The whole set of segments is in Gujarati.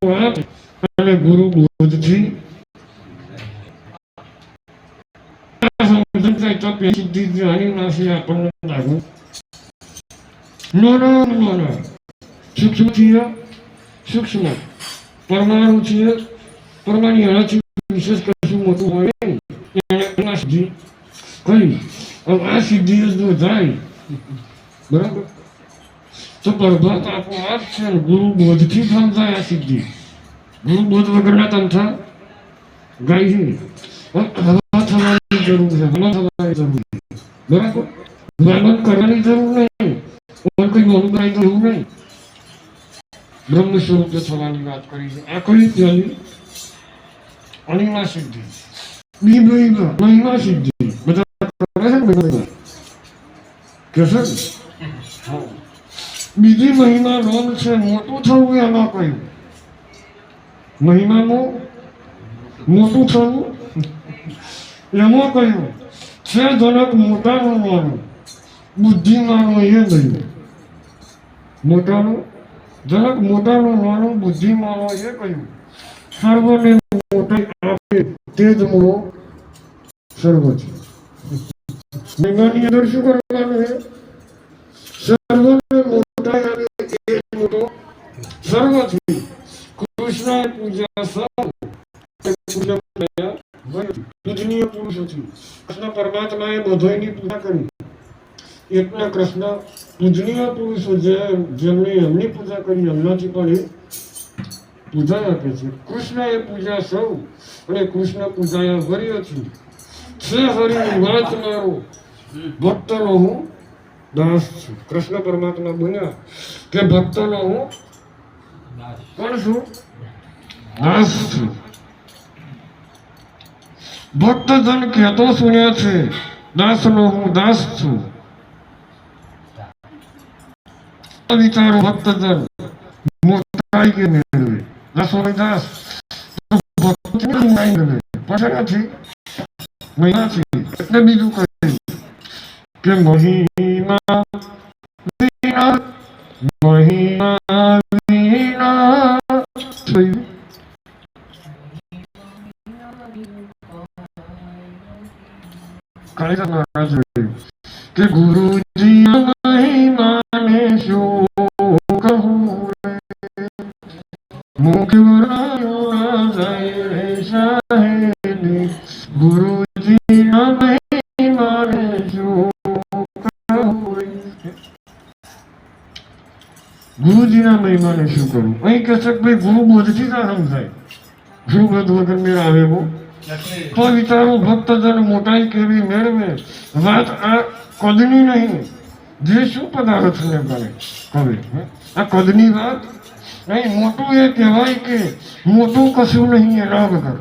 આપોઆપ અને ગુરુ બોધથી આપણને લાગ્યું સૂક્ષ્મ પરમાણુ છે, પરમાણુ એનાથી વિશેષ કશું મોટું હોય નહીં. એને સિદ્ધિ કરી. હવે આ સિદ્ધિ જો જાય બરાબર તો પ્રભાત આપોઆપ છે. ગુરુ બોધથી સમજાય આ સિદ્ધિ. ગુરુ બોધ વગરના તંત્ર ગાય છે. હવા થવાની જરૂર છે, હવા થવાની જરૂર છે. બરાબર માનવ કરવાની જરૂર નહીં, કોઈ મોડું જરૂર નહીં. બ્રહ્મ સ્વરૂપે થવાની વાત કરી છે. આ કઈ પહેલી અણિમા સિદ્ધિ, મહિમા સિદ્ધિ બધા કરે છે ને કે છે. બીજી મહિમા નોમ છે મોટું થવું. એમાં કહ્યું મહિમામાં મોટું થવું એમાં કહ્યું છે જનક મોટાનું માનું બુદ્ધિમાનું એ નહીં. મોટાનું જનક મોટાનું માનું બુદ્ધિમાનો એ કહ્યું સર્વને મોટા આપે તે જ મોટો સર્વ છે. મહિમાની અંદર શું કરવાનું છે? સર્વને મોટા આપે તે જ મોટો સર્વ છે. કૃષ્ણ પૂજા પૂજનીય પુરુષો છે. કૃષ્ણ પરમાત્માએ બધાની પૂજા કરી એટલે કૃષ્ણ પૂજનીય પુરુષો જેમણે એમની પૂજા કરી એમનાથી પણ એ પૂજા આપે છે. કૃષ્ણ એ પૂજા સૌ અને કૃષ્ણ પૂજાયા વર્યથી છે. હરિની વાત મારો ભક્તનો હું દાસ છું. કૃષ્ણ પરમાત્મા બોલ્યા કે ભક્તનો હું કોણ છું? દાસ છું. ભક્તજન કહેતો સુન્યા છે દાસનો હું દાસ છું. વિચારો ભક્તજન મોટાઈ કે મેળવે દાસો દાસ ભક્તિ મેળવે પછી નથી મહિનાથી. એટલે બીજું કહે કે મહિમા વિના મહિમા વિના થયું. કે ગુરુજી મહિમાને શું કહું મુખ વરાયો જાય રે સાહેલી. ગુરુજી મહિમાને શું કહું. ગુરુજીના મહિમાને શું કરું? અહીં કહે છે કે ભાઈ ગુરુ બોધથી ના સમજાય. ગુરુ બોધ વગર મેળ આવે બહુ તો વિચારો ભક્તજન મોટાઈ કેવી મેળવે. વાત આ કદની નહીં જે શું પદાર્થને કરે કહે. આ કદની વાત નહીં. મોટું એ કહેવાય કે મોટું કશું નહીં એના વગર.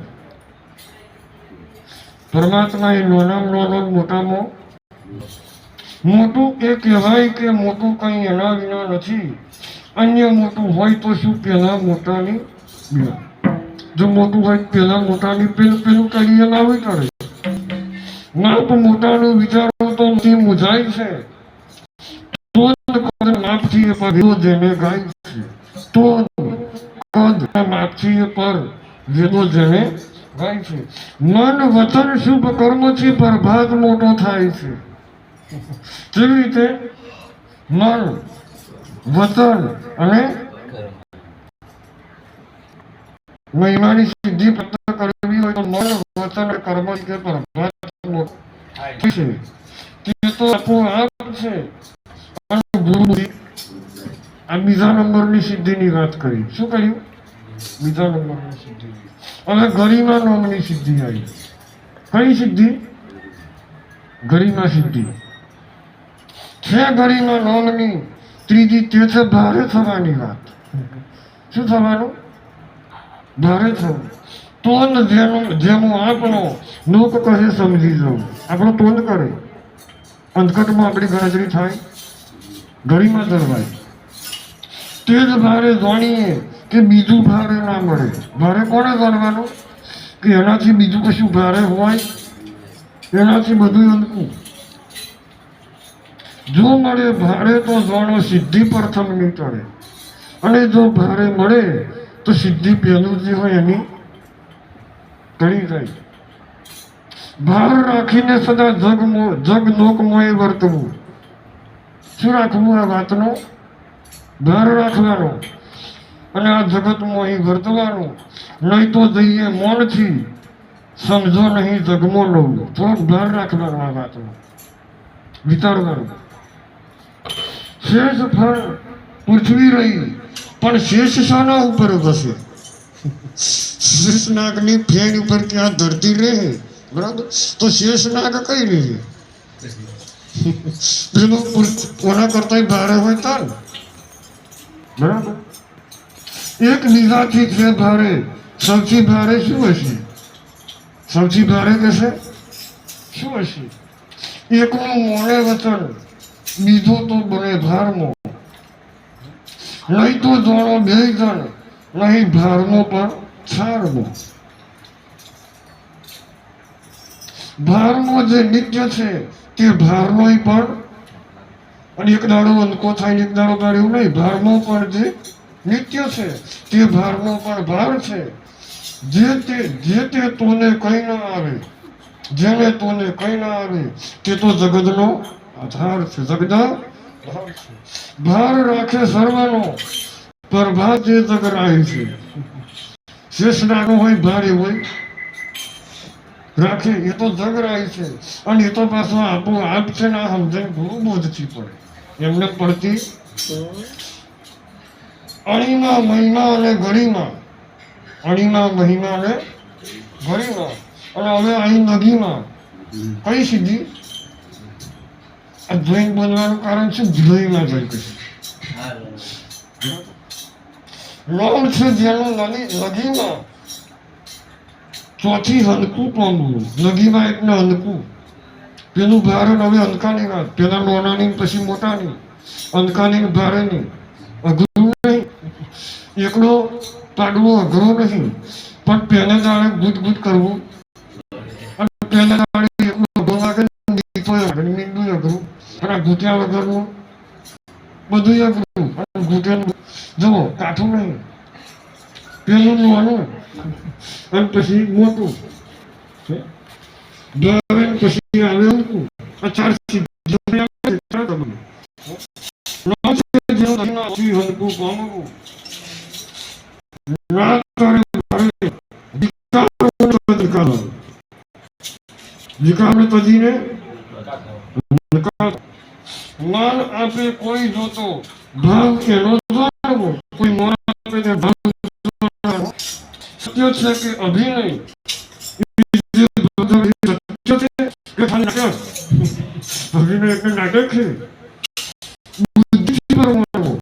પરમાત્મા એ નાનામાં નાનો મોટામાં મોટું એ કહેવાય કે મોટું કંઈ એના વિના નથી. અન્ય મોટું હોય તો શું પેલા મોટાની જો મોટું હોય પેલા મોટાની પેલું કરીએ લાવી કરે. માપ મોટાનું વિચારો તો મુજાય છે. માપથી પર જેને ગાય છે તો કદ માપથી પર વેદો જેને ગાય છે. મન વચન શુભ કર્મથી પ્રભાત મોટો થાય છે. કેવી રીતે? મન વચન અને મહિમાની સિદ્ધિ પ્રાપ્ત કરવી હોય તો મન વચન કર્મ કે પ્રભાત મોટો છે. તે તો આપોઆપ છે. આ બીજા નંબરની સિદ્ધિની વાત કરી. શું કર્યું? બીજા નંબરની સિદ્ધિ. હવે ગરિમા નામની સિદ્ધિ આવી. કઈ સિદ્ધિ? ગરિમા સિદ્ધિ છે. ગરિમા નામની ત્રીજી તે છે ભારે થવાની વાત. શું થવાનું? ભારે થવું. તોંદ જેનું આપણો લોક કહે સમજી જવું. આપણો તોંદ કરે અંતકટમાં આપણી ગણતરી થાય. ગરિમા જળવાય. તે જ ભારે જાણીએ કે બીજું ભારે ના મળે. ભારે કોને જાણવાનું? કે એનાથી બીજું કશું ભારે હોય એનાથી બધું અંકું. જો મળે ભારે તો જાણો સિદ્ધિ પ્રથમ ની ચડે. અને જો ભારે મળે તો સિદ્ધિ પહેલું જે હોય એની ટળી જાય. ભાર રાખીને સદા જગલોકમોએ વર્તવું. શું રાખવું? આ વાતનો ભાર રાખવાનો અને આ જગતમાં વર્તવાનું. નહીં તો જઈએ મૌનથી, સમજો નહીં જગમો લઉં. થોડોક ભાર રાખવાનો આ વાતનો, વિચારવાનું. શેષ ફળ પૃથ્વી રહી, પણ શેષ શાના ઉપર બસે? શેષનાગની ફેણ ઉપર ક્યાં ધરતી રહે, બરાબર? તો શેષનાગ કઈ રહે? પેલું કોના કરતા ભારે હોય તાર, બરાબર? એક નિગાહથી છે ભારે, સૌથી ભારે શું હશે? સૌથી ભારે કહેશે શું હશે? એકનું મોને વચન, બીજો તો બને ભારનો. નહીં તો જોણો બે જણ, નહીં ભારનો પણ છારનો. ભારનો જે નિત્ય છે તે ભારનો પણ, અને એક દાડો અંકો થાય એક દાડો ગાડ એવું નહીં. ભારનો પણ જે નિત્ય છે તે ભારનો પણ ભાર છે. જે તે તોને કઈ ના આવે, જેને તોને કઈ ના આવે તે તો જગતનો આધાર છે. જગત ભાર રાખે સર્વનો, પ્રભાત જે જગ રાહી છે. શેષનાગો હોય ભારે હોય રાખે, એ તો જગ રાહી છે. અને એ તો પાછો આપો આપ છે ને, આ સમજણ ગુરુ બોધથી પડે એમને પડતી. અણીમાં મહિના અને ઘડીમાં, અણીમાં મહિના અને ઘડીમાં. અને હવે અહીં નદીમાં કઈ સિદ્ધિ? આ જૈન બનવાનું કારણ છે જૈનમાં જઈ કશું લોણ છે જેનું નદીમાં ચોથી હલકું પામવું. નદીમાં એટલે હલકું, પેલું ભારે. હવે હલકાની વાત, પેલા નાનાની પછી મોટાની, હલકાની ભારેની. અઘરું નહીં, એકડો પાડવો અઘરો નહીં, પણ પહેલા દાડે ગુટ કરવું, અને પહેલા દાડે એકલો અઘરો લાગે મીંડું અઘરું, અને આ ઘૂંટ્યા વગરનું બધું અઘરું. અને ઘૂંટ્યાનું જુઓ કાઠું નહીં, પેલું નાનું અને પછી મોટું, પછી આવે ઊંકું. આ ચાર હલકું પામવું. વિકારો તજીને માન આપે કોઈ જોતો, ભાવ એનો જાણવો. કોઈ માન આપે તે ભાવ જાણવો. સત્ય છે કે અભિનય? સત્ય છે કે નાટક? અભિનય એટલે નાટક છે. બુદ્ધિથી પરમાણુ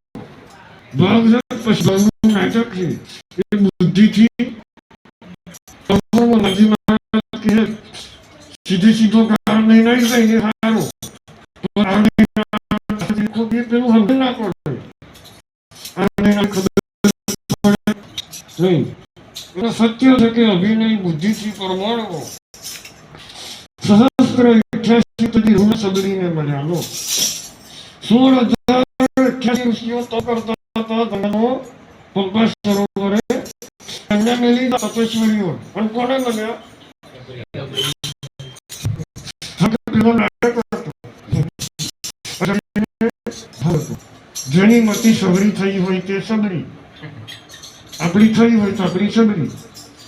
ભાવ છે, પછી ભાવનું નાટક છે. એ બુદ્ધિથી સીધે સીધો કારણ નહીં નાખી જાય એ સારું. પેલું સમજ ના પડે નહીં. એટલે સત્ય છે કે અભિનય બુદ્ધિથી પરમાણવો. સહસ્ત્ર 88 ઋણ સબરીને મળ્યા. લો 16,088 ઋષિઓ તો કરતા હતા ધનનો પંપા સરોવરે. એમને મેલી તપસ્વીઓ અને કોને મળ્યા? જેની મતી સબરી થઈ હોય તે સબરી, આપણી થઈ હોય તો આપણી સબરી.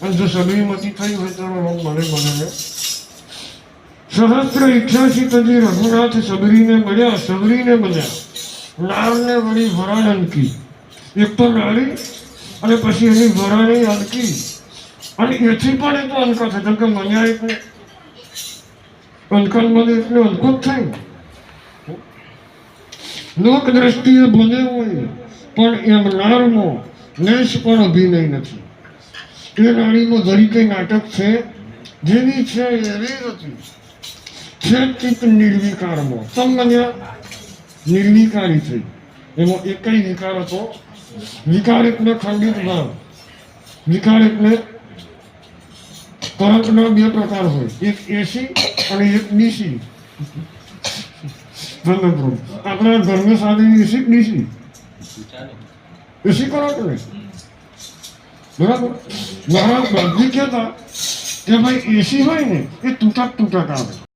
અને જો સબરી મતી થઈ હોય તો મને સહસ્ત્ર 88 તજી રઘુનાથ સબરીને મળ્યા. નારને વળી વરાણ અનકી. એક તો નારી અને પછી એની વરાણી અનકી. અને એથી પણ એ તો અનકા થાય, કે મન્યા એટલે અંકલ મને એટલે અનકુત થાય. લોક દ્રષ્ટિએ બને હોય પણ એમ નારનો લેશ પણ અભિનય નથી. એ નારીનો જરી કઈ નાટક છે, જેવી છે એવી નથી. છે ચિત્ત નિર્વિકારમાં. સમન્યા નિર્વિકારી થઈ. એમાં એક કઈ વિકાર હતો? વિકાર એટલે ખંડિત ભાવ. વિકાર એટલે કરંટના બે પ્રકાર હોય, એક એસી અને એક ડીસી. આપણા ઘરમાં સાદી એસી ડીસી? એસી કરંટ ને બરાબર. મારા બાપજી કહેતા કે ભાઈ એસી હોય ને એ તૂટક આવે.